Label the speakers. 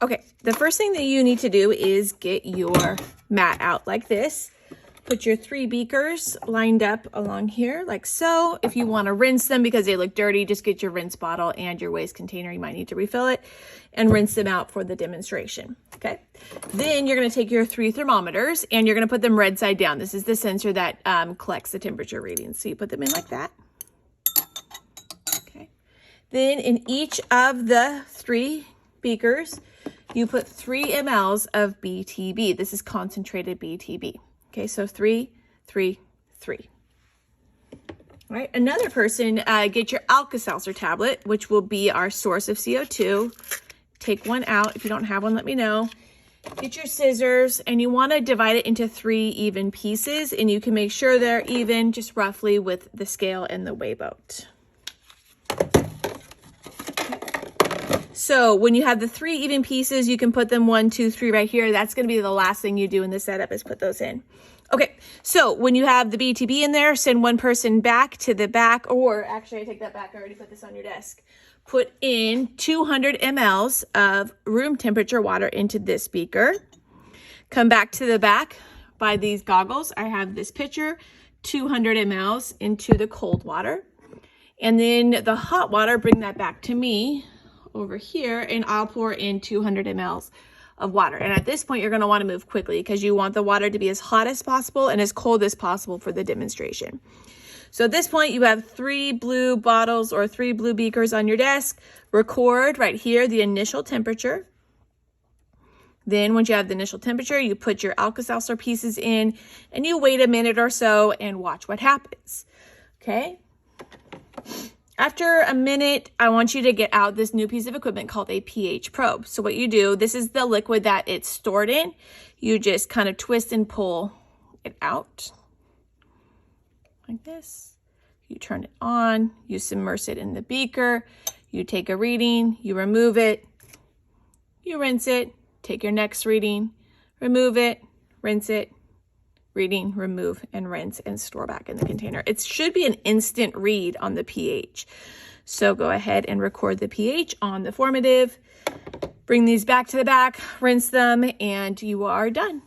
Speaker 1: Okay, the first thing that you need to do is get your mat out like this. Put your 3 beakers lined up along here like so. If you want to rinse them because they look dirty, just get your rinse bottle and your waste container. You might need to refill it and rinse them out for the demonstration. Okay. Then you're going to take your 3 thermometers and you're going to put them red side down. This is the sensor that collects the temperature readings. So you put them in like that. Okay. Then in each of the 3 beakers, you put 3 mLs of BTB. This is concentrated BTB. Okay, so 3, 3, 3. All right, another person, get your Alka-Seltzer tablet, which will be our source of CO2. Take one out. If you don't have one, let me know. Get your scissors, and you want to divide it into 3 even pieces, and you can make sure they're even, just roughly, with the scale and the weigh boat. So when you have the 3 even pieces, you can put them 1, 2, 3 right here. That's going to be the last thing you do in the setup is put those in. Okay, so when you have the BTB in there, send one person back to the back, or actually I take that back, I already put this on your desk. Put in 200 mLs of room temperature water into this beaker. Come back to the back by these goggles. I have this pitcher, 200 mLs into the cold water. And then the hot water, bring that back to me over here, and I'll pour in 200 mLs of water. And at this point, you're going to want to move quickly because you want the water to be as hot as possible and as cold as possible for the demonstration. So at this point, you have 3 blue bottles or 3 blue beakers on your desk. Record right here the initial temperature. Then once you have the initial temperature, you put your Alka-Seltzer pieces in and you wait a minute or so and watch what happens. Okay. After a minute, I want you to get out this new piece of equipment called a pH probe. So what you do, this is the liquid that it's stored in. You just kind of twist and pull it out like this. You turn it on, you submerge it in the beaker, you take a reading, you remove it, you rinse it, take your next reading, remove it, rinse it, reading, remove, and rinse, and store back in the container. It should be an instant read on the pH. So go ahead and record the pH on the formative, bring these back to the back, rinse them, and you are done.